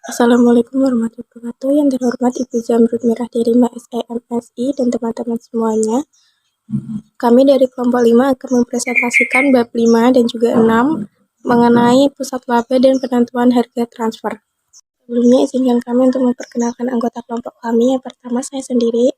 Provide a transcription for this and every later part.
Assalamualaikum warahmatullahi wabarakatuh. Yang terhormat Ibu Zamrud Merah dari MSI dan teman-teman semuanya. Kami dari kelompok 5 akan mempresentasikan bab 5 dan juga 6 mengenai pusat laba dan penentuan harga transfer. Sebelumnya izinkan kami untuk memperkenalkan anggota kelompok kami. Yang pertama saya sendiri,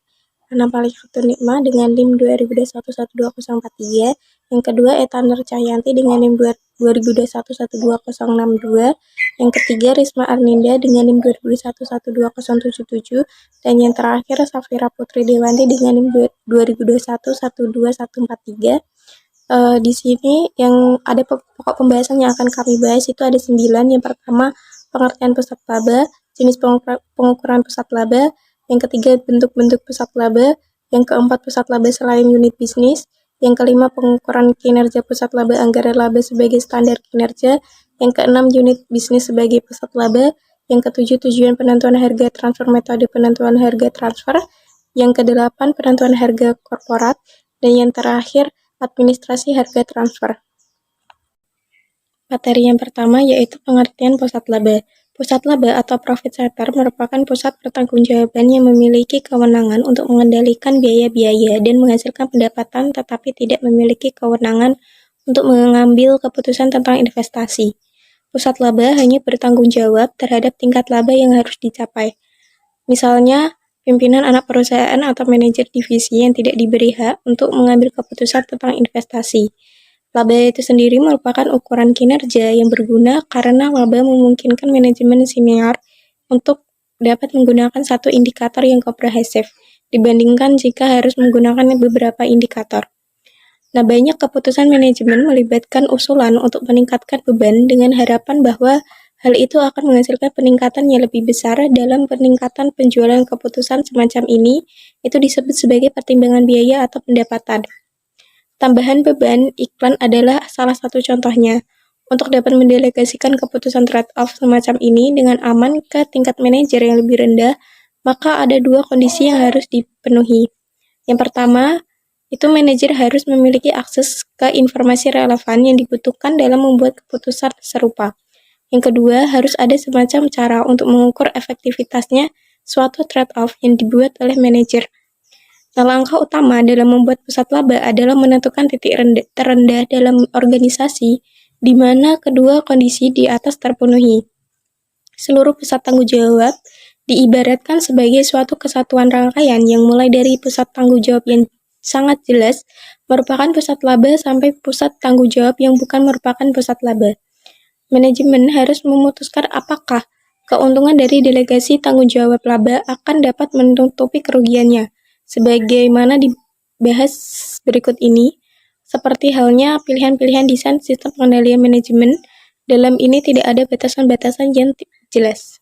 Anna Palihatun Nikma dengan NIM 2021-12043. Yang kedua Eta Nur Cahyanti dengan NIM 2021-12062. Yang ketiga Risma Arninda dengan NIM 2021-12077. Dan yang terakhir Safira Putri Dewanti dengan NIM 2021-12143. Di sini yang ada pokok pembahasan yang akan kami bahas itu ada 9. Yang pertama pengertian pusat laba, jenis pengukuran pusat laba, yang ketiga bentuk-bentuk pusat laba, yang keempat pusat laba selain unit bisnis, yang kelima pengukuran kinerja pusat laba anggaran laba sebagai standar kinerja, yang keenam unit bisnis sebagai pusat laba, yang ketujuh tujuan penentuan harga transfer metode penentuan harga transfer, yang kedelapan penentuan harga korporat, dan yang terakhir administrasi harga transfer. Materi yang pertama yaitu pengertian pusat laba. Pusat laba atau profit center merupakan pusat pertanggungjawaban yang memiliki kewenangan untuk mengendalikan biaya-biaya dan menghasilkan pendapatan tetapi tidak memiliki kewenangan untuk mengambil keputusan tentang investasi. Pusat laba hanya bertanggung jawab terhadap tingkat laba yang harus dicapai. Misalnya, pimpinan anak perusahaan atau manajer divisi yang tidak diberi hak untuk mengambil keputusan tentang investasi. Laba itu sendiri merupakan ukuran kinerja yang berguna karena laba memungkinkan manajemen senior untuk dapat menggunakan satu indikator yang komprehensif dibandingkan jika harus menggunakan beberapa indikator. Nah, banyak keputusan manajemen melibatkan usulan untuk meningkatkan beban dengan harapan bahwa hal itu akan menghasilkan peningkatan yang lebih besar. Dalam peningkatan penjualan keputusan semacam ini, itu disebut sebagai pertimbangan biaya atau pendapatan. Tambahan beban iklan adalah salah satu contohnya. Untuk dapat mendelegasikan keputusan trade-off semacam ini dengan aman ke tingkat manajer yang lebih rendah, maka ada dua kondisi yang harus dipenuhi. Yang pertama, itu manajer harus memiliki akses ke informasi relevan yang dibutuhkan dalam membuat keputusan serupa. Yang kedua, harus ada semacam cara untuk mengukur efektivitasnya suatu trade-off yang dibuat oleh manajer. Nah, langkah utama dalam membuat pusat laba adalah menentukan titik terendah dalam organisasi di mana kedua kondisi di atas terpenuhi. Seluruh pusat tanggung jawab diibaratkan sebagai suatu kesatuan rangkaian yang mulai dari pusat tanggung jawab yang sangat jelas merupakan pusat laba sampai pusat tanggung jawab yang bukan merupakan pusat laba. Manajemen harus memutuskan apakah keuntungan dari delegasi tanggung jawab laba akan dapat menutupi kerugiannya. Sebagaimana dibahas berikut ini, seperti halnya pilihan-pilihan desain sistem pengendalian manajemen, dalam ini tidak ada batasan-batasan yang jelas.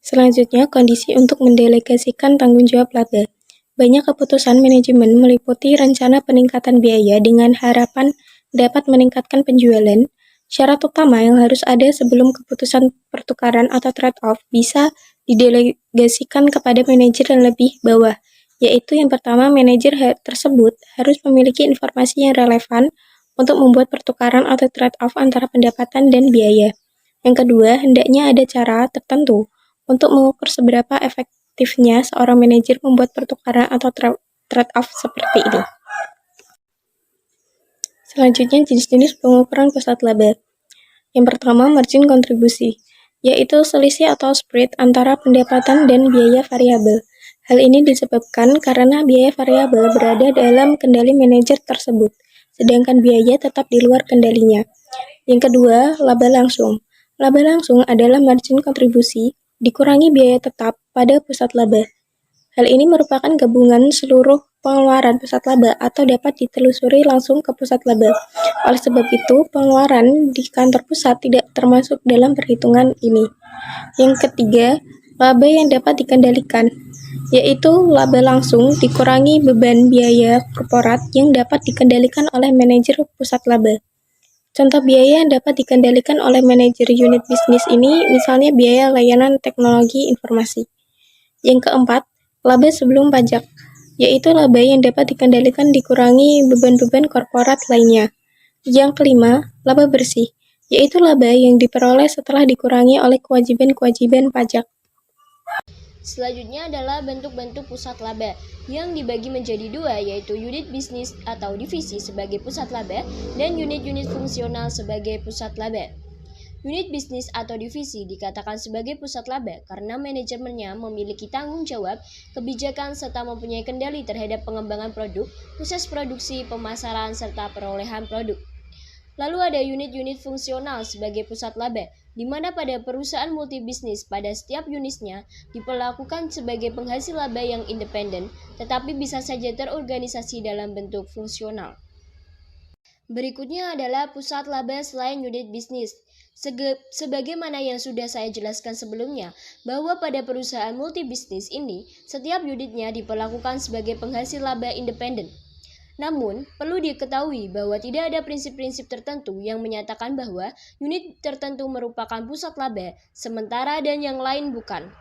Selanjutnya, kondisi untuk mendelegasikan tanggung jawab laba. Banyak keputusan manajemen meliputi rencana peningkatan biaya dengan harapan dapat meningkatkan penjualan. Syarat utama yang harus ada sebelum keputusan pertukaran atau trade-off bisa didelegasikan kepada manajer yang lebih bawah, yaitu yang pertama, manajer tersebut harus memiliki informasi yang relevan untuk membuat pertukaran atau trade-off antara pendapatan dan biaya. Yang kedua, hendaknya ada cara tertentu untuk mengukur seberapa efektifnya seorang manajer membuat pertukaran atau trade-off seperti ini. Selanjutnya, jenis-jenis pengukuran pusat laba. Yang pertama, margin kontribusi, yaitu selisih atau spread antara pendapatan dan biaya variabel. Hal ini disebabkan karena biaya variabel berada dalam kendali manajer tersebut, sedangkan biaya tetap di luar kendalinya. Yang kedua, laba langsung. Laba langsung adalah margin kontribusi dikurangi biaya tetap pada pusat laba. Hal ini merupakan gabungan seluruh pengeluaran pusat laba atau dapat ditelusuri langsung ke pusat laba. Oleh sebab itu, pengeluaran di kantor pusat tidak termasuk dalam perhitungan ini. Yang ketiga, laba yang dapat dikendalikan, yaitu laba langsung dikurangi beban biaya korporat yang dapat dikendalikan oleh manajer pusat laba. Contoh biaya yang dapat dikendalikan oleh manajer unit bisnis ini misalnya biaya layanan teknologi informasi. Yang keempat, laba sebelum pajak, yaitu laba yang dapat dikendalikan dikurangi beban-beban korporat lainnya. Yang kelima, laba bersih, yaitu laba yang diperoleh setelah dikurangi oleh kewajiban-kewajiban pajak. Selanjutnya adalah bentuk-bentuk pusat laba yang dibagi menjadi dua, yaitu unit bisnis atau divisi sebagai pusat laba dan unit-unit fungsional sebagai pusat laba. Unit bisnis atau divisi dikatakan sebagai pusat laba karena manajemennya memiliki tanggung jawab, kebijakan, serta mempunyai kendali terhadap pengembangan produk, proses produksi, pemasaran, serta perolehan produk. Lalu ada unit-unit fungsional sebagai pusat laba, di mana pada perusahaan multibisnis pada setiap unitnya diperlakukan sebagai penghasil laba yang independen, tetapi bisa saja terorganisasi dalam bentuk fungsional. Berikutnya adalah pusat laba selain unit bisnis. Sebagaimana yang sudah saya jelaskan sebelumnya, bahwa pada perusahaan multibisnis ini, setiap unitnya diperlakukan sebagai penghasil laba independen. Namun, perlu diketahui bahwa tidak ada prinsip-prinsip tertentu yang menyatakan bahwa unit tertentu merupakan pusat laba, sementara dan yang lain bukan.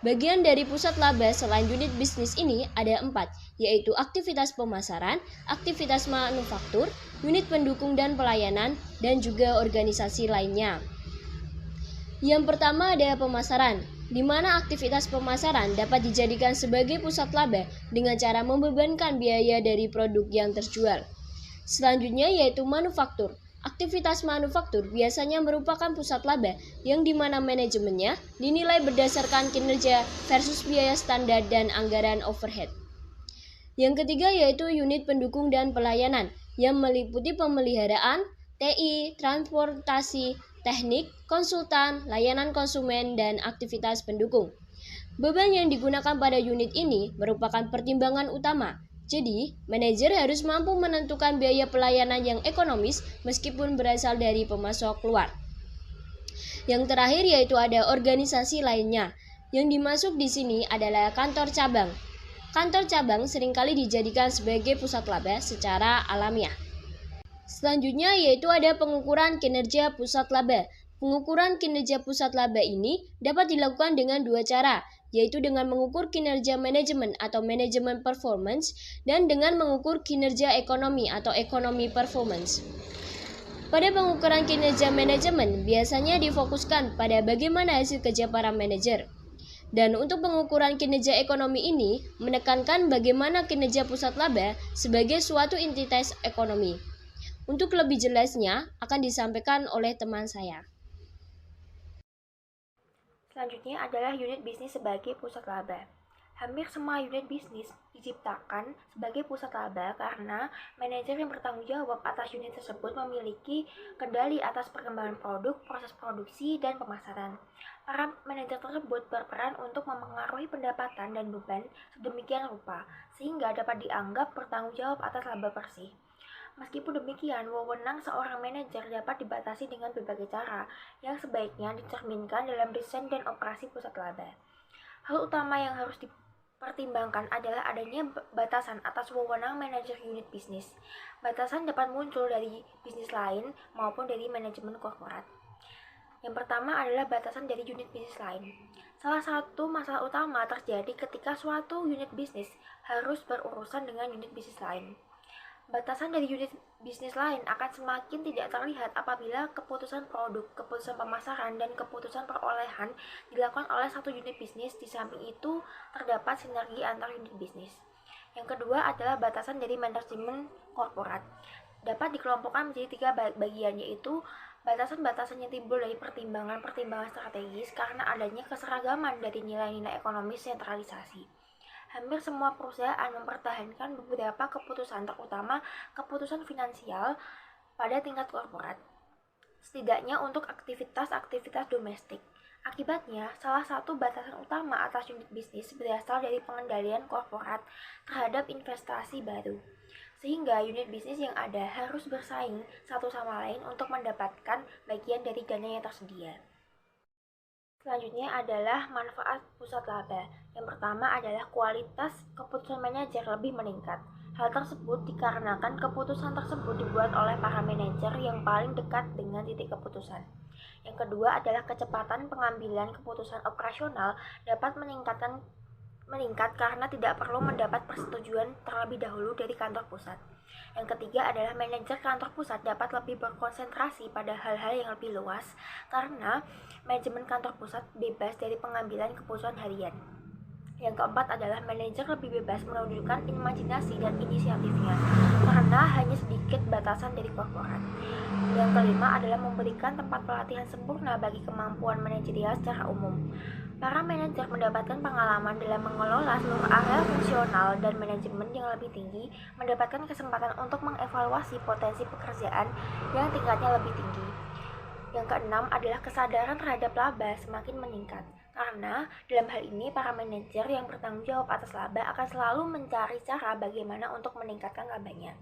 Bagian dari pusat laba selain unit bisnis ini ada 4, yaitu aktivitas pemasaran, aktivitas manufaktur, unit pendukung dan pelayanan, dan juga organisasi lainnya. Yang pertama ada pemasaran, di mana aktivitas pemasaran dapat dijadikan sebagai pusat laba dengan cara membebankan biaya dari produk yang terjual. Selanjutnya yaitu manufaktur. Aktivitas manufaktur biasanya merupakan pusat laba yang dimana manajemennya dinilai berdasarkan kinerja versus biaya standar dan anggaran overhead. Yang ketiga yaitu unit pendukung dan pelayanan yang meliputi pemeliharaan, TI, transportasi, teknik, konsultan, layanan konsumen, dan aktivitas pendukung. Beban yang digunakan pada unit ini merupakan pertimbangan utama. Jadi, manajer harus mampu menentukan biaya pelayanan yang ekonomis meskipun berasal dari pemasok luar. Yang terakhir yaitu ada organisasi lainnya. Yang dimasuk di sini adalah kantor cabang. Kantor cabang seringkali dijadikan sebagai pusat laba secara alamiah. Selanjutnya yaitu ada pengukuran kinerja pusat laba. Pengukuran kinerja pusat laba ini dapat dilakukan dengan dua cara, yaitu dengan mengukur kinerja manajemen atau manajemen performance dan dengan mengukur kinerja ekonomi atau ekonomi performance. Pada pengukuran kinerja manajemen biasanya difokuskan pada bagaimana hasil kerja para manajer. Dan untuk pengukuran kinerja ekonomi ini menekankan bagaimana kinerja pusat laba sebagai suatu entitas ekonomi. Untuk lebih jelasnya akan disampaikan oleh teman saya. Selanjutnya adalah unit bisnis sebagai pusat laba. Hampir semua unit bisnis diciptakan sebagai pusat laba karena manajer yang bertanggung jawab atas unit tersebut memiliki kendali atas perkembangan produk, proses produksi, dan pemasaran. Para manajer tersebut berperan untuk memengaruhi pendapatan dan beban sedemikian rupa, sehingga dapat dianggap bertanggung jawab atas laba bersih. Meskipun demikian, wewenang seorang manajer dapat dibatasi dengan berbagai cara yang sebaiknya dicerminkan dalam desain dan operasi pusat laba. Hal utama yang harus dipertimbangkan adalah adanya batasan atas wewenang manajer unit bisnis. Batasan dapat muncul dari bisnis lain maupun dari manajemen korporat. Yang pertama adalah batasan dari unit bisnis lain. Salah satu masalah utama terjadi ketika suatu unit bisnis harus berurusan dengan unit bisnis lain. Batasan dari unit bisnis lain akan semakin tidak terlihat apabila keputusan produk, keputusan pemasaran, dan keputusan perolehan dilakukan oleh satu unit bisnis. Di samping itu, terdapat sinergi antar unit bisnis. Yang kedua adalah batasan dari manajemen korporat. Dapat dikelompokkan menjadi 3 bagian, yaitu batasan-batasan yang timbul dari pertimbangan-pertimbangan strategis karena adanya keseragaman dari nilai-nilai ekonomis sentralisasi. Hampir semua perusahaan mempertahankan beberapa keputusan, terutama keputusan finansial pada tingkat korporat, setidaknya untuk aktivitas-aktivitas domestik. Akibatnya, salah satu batasan utama atas unit bisnis berasal dari pengendalian korporat terhadap investasi baru, sehingga unit bisnis yang ada harus bersaing satu sama lain untuk mendapatkan bagian dari dana yang tersedia. Selanjutnya adalah manfaat pusat laba. Yang pertama adalah kualitas keputusan manajer lebih meningkat. Hal tersebut dikarenakan keputusan tersebut dibuat oleh para manajer yang paling dekat dengan titik keputusan. Yang kedua adalah kecepatan pengambilan keputusan operasional dapat meningkat karena tidak perlu mendapat persetujuan terlebih dahulu dari kantor pusat. Yang ketiga adalah manajer kantor pusat dapat lebih berkonsentrasi pada hal-hal yang lebih luas karena manajemen kantor pusat bebas dari pengambilan keputusan harian. Yang keempat adalah manajer lebih bebas menunjukkan imajinasi dan inisiatifnya karena hanya sedikit batasan dari korporat. Yang kelima adalah memberikan tempat pelatihan sempurna bagi kemampuan manajerial secara umum. Para manajer mendapatkan pengalaman dalam mengelola seluruh area fungsional dan manajemen yang lebih tinggi, mendapatkan kesempatan untuk mengevaluasi potensi pekerjaan yang tingkatnya lebih tinggi. Yang keenam adalah kesadaran terhadap laba semakin meningkat, karena dalam hal ini para manajer yang bertanggung jawab atas laba akan selalu mencari cara bagaimana untuk meningkatkan labanya.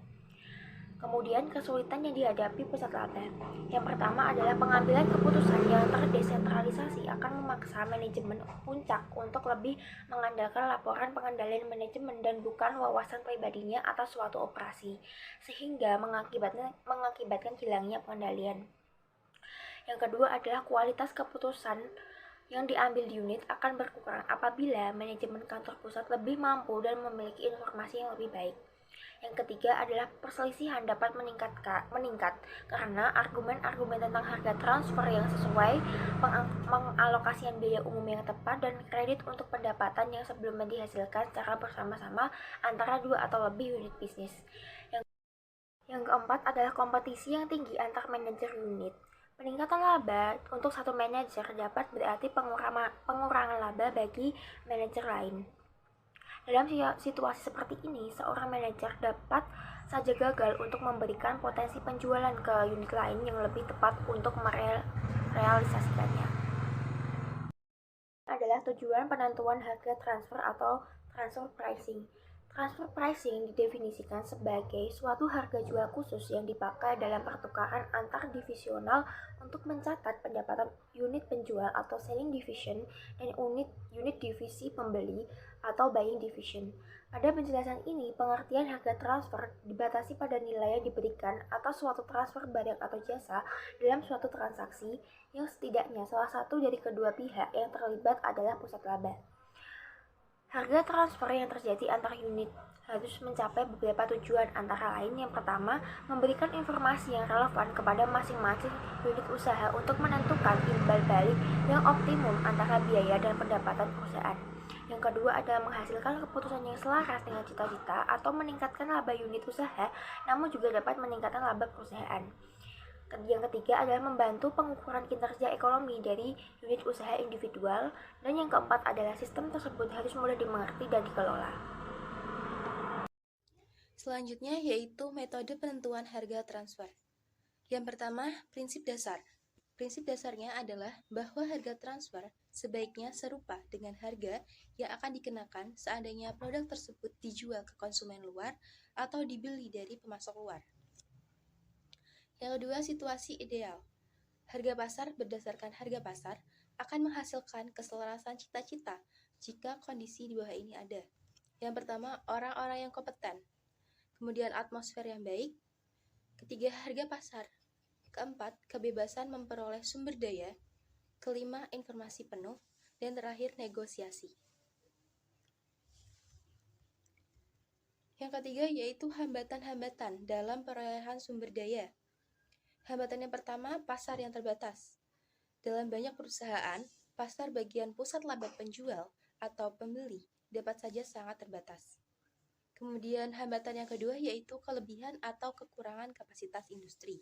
Kemudian kesulitan yang dihadapi pusat laba. Yang pertama adalah pengambilan keputusan yang terdesentralisasi akan memaksa manajemen puncak untuk lebih mengandalkan laporan pengendalian manajemen dan bukan wawasan pribadinya atas suatu operasi, sehingga mengakibatkan hilangnya pengendalian. Yang kedua adalah kualitas keputusan yang diambil di unit akan berkurang apabila manajemen kantor pusat lebih mampu dan memiliki informasi yang lebih baik. Yang ketiga adalah perselisihan dapat meningkat karena argumen-argumen tentang harga transfer yang sesuai, pengalokasian biaya umum yang tepat, dan kredit untuk pendapatan yang sebelumnya dihasilkan secara bersama-sama antara dua atau lebih unit bisnis. Yang keempat adalah kompetisi yang tinggi antar manajer unit. Peningkatan laba untuk satu manajer dapat berarti pengurangan laba bagi manajer lain. Dalam situasi seperti ini, seorang manajer dapat saja gagal untuk memberikan potensi penjualan ke unit lain yang lebih tepat untuk merealisasikannya. Adalah tujuan penentuan harga transfer atau transfer pricing. Transfer pricing didefinisikan sebagai suatu harga jual khusus yang dipakai dalam pertukaran antar divisional untuk mencatat pendapatan unit penjual atau selling division dan unit divisi pembeli atau buying division. Pada penjelasan ini, pengertian harga transfer dibatasi pada nilai yang diberikan atas suatu transfer barang atau jasa dalam suatu transaksi yang setidaknya salah satu dari kedua pihak yang terlibat adalah pusat laba. Harga transfer yang terjadi antar unit harus mencapai beberapa tujuan, antara lain yang pertama, memberikan informasi yang relevan kepada masing-masing unit usaha untuk menentukan imbal balik yang optimum antara biaya dan pendapatan perusahaan. Yang kedua adalah menghasilkan keputusan yang selaras dengan cita-cita atau meningkatkan laba unit usaha, namun juga dapat meningkatkan laba perusahaan. Yang ketiga adalah membantu pengukuran kinerja ekonomi dari unit usaha individual, dan yang keempat adalah sistem tersebut harus mudah dimengerti dan dikelola. Selanjutnya yaitu metode penentuan harga transfer. Yang pertama, prinsip dasar. Prinsip dasarnya adalah bahwa harga transfer sebaiknya serupa dengan harga yang akan dikenakan seandainya produk tersebut dijual ke konsumen luar atau dibeli dari pemasok luar. Yang kedua, situasi ideal. Harga pasar berdasarkan harga pasar akan menghasilkan keselarasan cita-cita jika kondisi di bawah ini ada. Yang pertama, orang-orang yang kompeten. Kemudian, atmosfer yang baik. Ketiga, harga pasar. Keempat, kebebasan memperoleh sumber daya. Kelima, informasi penuh. Dan terakhir, negosiasi. Yang ketiga yaitu hambatan-hambatan dalam perolehan sumber daya. Hambatan yang pertama, pasar yang terbatas. Dalam banyak perusahaan, pasar bagian pusat laba penjual atau pembeli dapat saja sangat terbatas. Kemudian hambatan yang kedua yaitu kelebihan atau kekurangan kapasitas industri.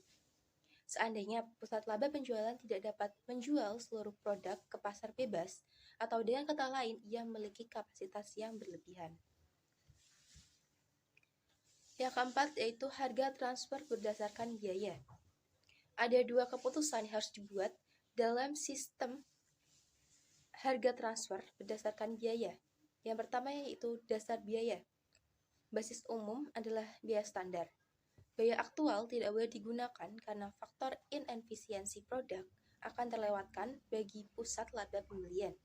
Seandainya pusat laba penjualan tidak dapat menjual seluruh produk ke pasar bebas, atau dengan kata lain, ia memiliki kapasitas yang berlebihan. Yang keempat yaitu harga transfer berdasarkan biaya. Ada dua keputusan yang harus dibuat dalam sistem harga transfer berdasarkan biaya. Yang pertama yaitu dasar biaya. Basis umum adalah biaya standar. Biaya aktual tidak boleh digunakan karena faktor inefisiensi produk akan terlewatkan bagi pusat laba pembelian.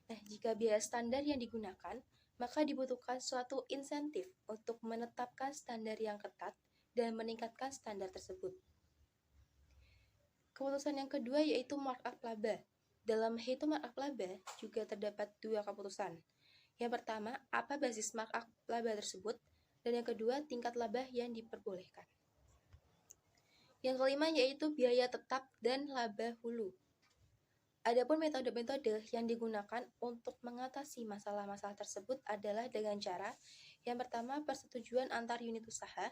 Nah, jika biaya standar yang digunakan, maka dibutuhkan suatu insentif untuk menetapkan standar yang ketat dan meningkatkan standar tersebut. Keputusan yang kedua yaitu markup laba. Dalam menghitung markup laba juga terdapat dua keputusan. Yang pertama, apa basis markup laba tersebut, Dan yang kedua, tingkat laba yang diperbolehkan. Yang kelima yaitu biaya tetap dan laba hulu. Adapun metode-metode yang digunakan untuk mengatasi masalah-masalah tersebut adalah dengan cara yang pertama, persetujuan antar unit usaha,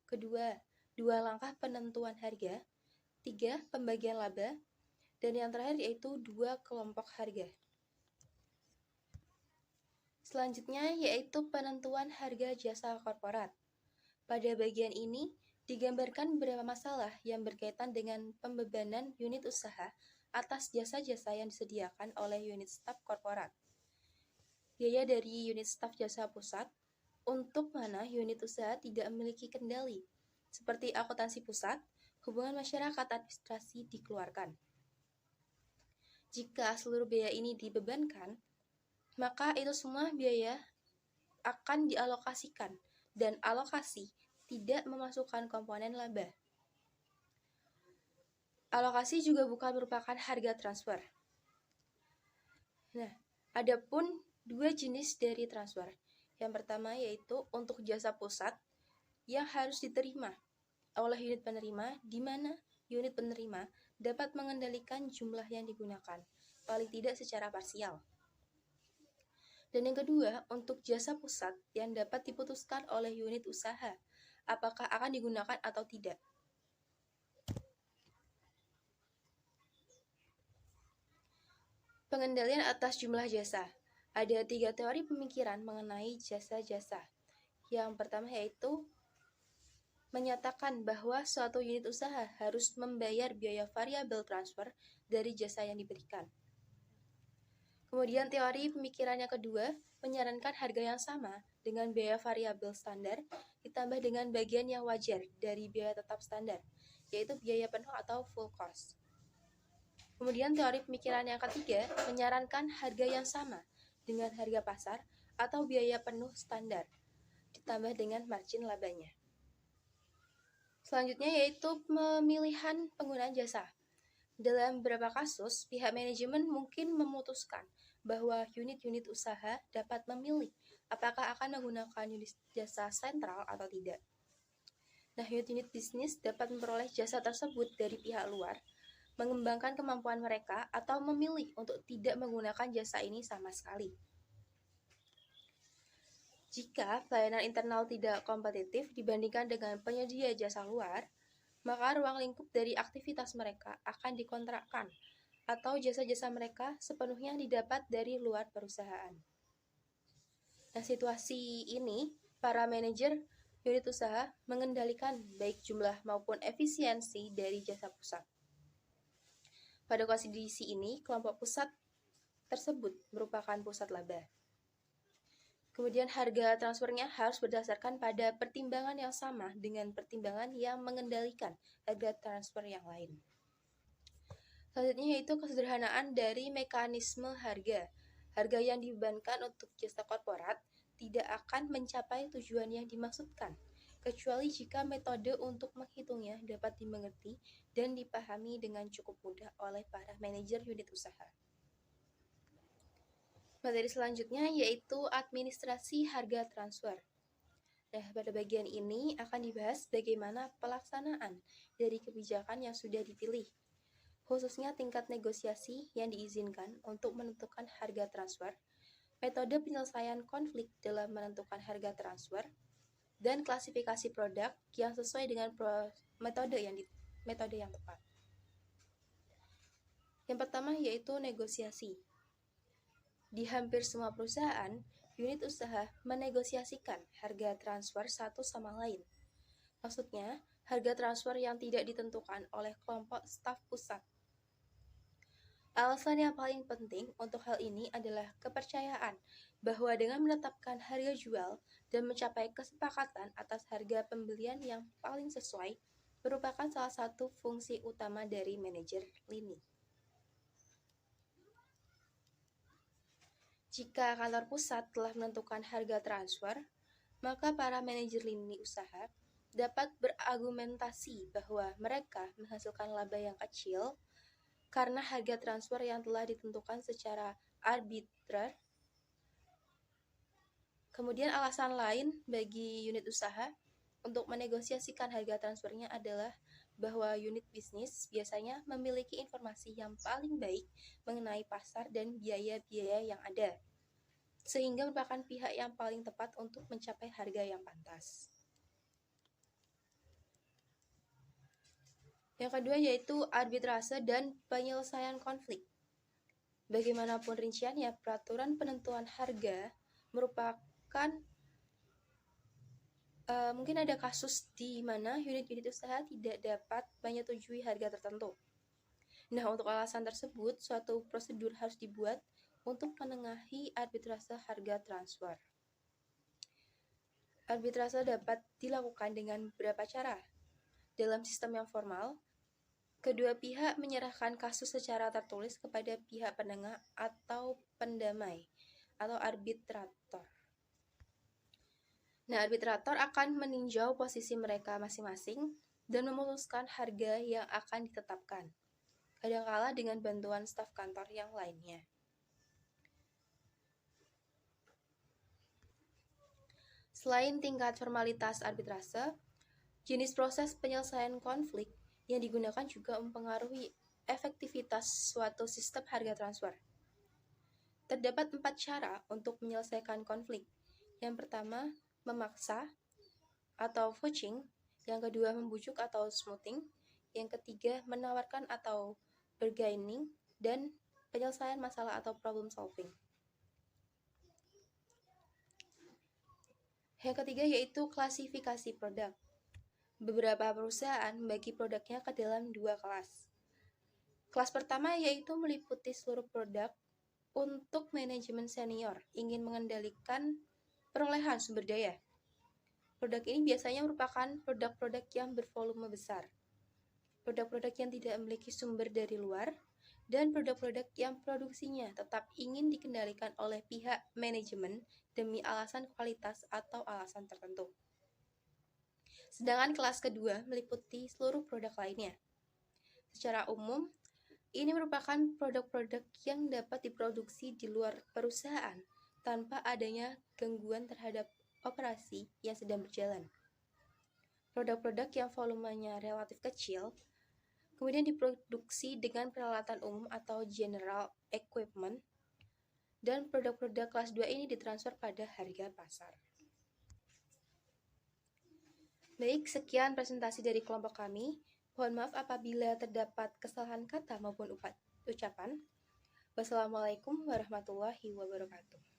kedua, 2 langkah penentuan harga, 3, pembagian laba, dan yang terakhir yaitu 2 kelompok harga. Selanjutnya yaitu penentuan harga jasa korporat. Pada bagian ini digambarkan beberapa masalah yang berkaitan dengan pembebanan unit usaha atas jasa-jasa yang disediakan oleh unit staf korporat. Biaya dari unit staf jasa pusat, untuk mana unit usaha tidak memiliki kendali, seperti akuntansi pusat, hubungan masyarakat administrasi dikeluarkan. Jika seluruh biaya ini dibebankan, maka itu semua biaya akan dialokasikan, dan alokasi tidak memasukkan komponen laba. Alokasi juga bukan merupakan harga transfer. Nah, adapun 2 jenis dari transfer. Yang pertama yaitu untuk jasa pusat yang harus diterima oleh unit penerima, di mana unit penerima dapat mengendalikan jumlah yang digunakan, paling tidak secara parsial. Dan yang kedua, untuk jasa pusat yang dapat diputuskan oleh unit usaha, apakah akan digunakan atau tidak. Pengendalian atas jumlah jasa. Ada 3 teori pemikiran mengenai jasa-jasa. Yang pertama yaitu menyatakan bahwa suatu unit usaha harus membayar biaya variabel transfer dari jasa yang diberikan. Kemudian teori pemikiran yang kedua menyarankan harga yang sama dengan biaya variabel standar ditambah dengan bagian yang wajar dari biaya tetap standar, yaitu biaya penuh atau full cost. Kemudian teori pemikiran yang ketiga menyarankan harga yang sama dengan harga pasar atau biaya penuh standar, ditambah dengan margin labanya. Selanjutnya yaitu pemilihan penggunaan jasa. Dalam beberapa kasus, pihak manajemen mungkin memutuskan bahwa unit-unit usaha dapat memilih apakah akan menggunakan unit jasa sentral atau tidak. Nah, unit-unit bisnis dapat memperoleh jasa tersebut dari pihak luar, mengembangkan kemampuan mereka, atau memilih untuk tidak menggunakan jasa ini sama sekali. Jika pelayanan internal tidak kompetitif dibandingkan dengan penyedia jasa luar, maka ruang lingkup dari aktivitas mereka akan dikontrakkan, atau jasa-jasa mereka sepenuhnya didapat dari luar perusahaan. Nah, situasi ini, para manajer unit usaha mengendalikan baik jumlah maupun efisiensi dari jasa pusat. Pada kondisi ini, kelompok pusat tersebut merupakan pusat laba. Kemudian harga transfernya harus berdasarkan pada pertimbangan yang sama dengan pertimbangan yang mengendalikan harga transfer yang lain. Selanjutnya yaitu kesederhanaan dari mekanisme harga. Harga yang dibebankan untuk jasa korporat tidak akan mencapai tujuan yang dimaksudkan, kecuali jika metode untuk menghitungnya dapat dimengerti dan dipahami dengan cukup mudah oleh para manajer unit usaha. Materi selanjutnya yaitu administrasi harga transfer. Nah, pada bagian ini akan dibahas bagaimana pelaksanaan dari kebijakan yang sudah dipilih, khususnya tingkat negosiasi yang diizinkan untuk menentukan harga transfer, metode penyelesaian konflik dalam menentukan harga transfer, dan klasifikasi produk yang sesuai dengan metode yang tepat. Yang pertama yaitu negosiasi. Di hampir semua perusahaan, unit usaha menegosiasikan harga transfer satu sama lain. Maksudnya, harga transfer yang tidak ditentukan oleh kelompok staf pusat. Alasan yang paling penting untuk hal ini adalah kepercayaan bahwa dengan menetapkan harga jual dan mencapai kesepakatan atas harga pembelian yang paling sesuai merupakan salah satu fungsi utama dari manajer lini. Jika kantor pusat telah menentukan harga transfer, maka para manajer lini usaha dapat berargumentasi bahwa mereka menghasilkan laba yang kecil karena harga transfer yang telah ditentukan secara arbitrer Kemudian alasan lain bagi unit usaha untuk menegosiasikan harga transfernya adalah bahwa unit bisnis biasanya memiliki informasi yang paling baik mengenai pasar dan biaya-biaya yang ada, sehingga merupakan pihak yang paling tepat untuk mencapai harga yang pantas. Yang kedua yaitu arbitrase dan penyelesaian konflik. Bagaimanapun rinciannya, peraturan penentuan harga merupakan mungkin ada kasus di mana unit-unit usaha tidak dapat menyetujui harga tertentu. Nah, untuk alasan tersebut, suatu prosedur harus dibuat untuk menengahi arbitrase harga transfer. Arbitrase dapat dilakukan dengan beberapa cara. Dalam sistem yang formal, kedua pihak menyerahkan kasus secara tertulis kepada pihak penengah atau pendamai atau arbitrator. Nah, arbitrator akan meninjau posisi mereka masing-masing dan memutuskan harga yang akan ditetapkan, kadangkala dengan bantuan staf kantor yang lainnya. Selain tingkat formalitas arbitrase, jenis proses penyelesaian konflik yang digunakan juga mempengaruhi efektivitas suatu sistem harga transfer. Terdapat 4 cara untuk menyelesaikan konflik. Yang pertama, memaksa atau vouching. Yang kedua, membujuk atau smoothing. Yang ketiga, menawarkan atau bargaining. Dan penyelesaian masalah atau problem solving. Yang ketiga yaitu klasifikasi produk. Beberapa perusahaan membagi produknya ke dalam 2 kelas. Kelas pertama yaitu meliputi seluruh produk untuk manajemen senior ingin mengendalikan perolehan sumber daya. Produk ini biasanya merupakan produk-produk yang bervolume besar, produk-produk yang tidak memiliki sumber dari luar, dan produk-produk yang produksinya tetap ingin dikendalikan oleh pihak manajemen demi alasan kualitas atau alasan tertentu. Sedangkan kelas kedua meliputi seluruh produk lainnya. Secara umum, ini merupakan produk-produk yang dapat diproduksi di luar perusahaan tanpa adanya gangguan terhadap operasi yang sedang berjalan. Produk-produk yang volumenya relatif kecil, kemudian diproduksi dengan peralatan umum atau general equipment, dan produk-produk kelas 2 ini ditransfer pada harga pasar. Baik, sekian presentasi dari kelompok kami. Mohon maaf apabila terdapat kesalahan kata maupun ucapan. Wassalamualaikum warahmatullahi wabarakatuh.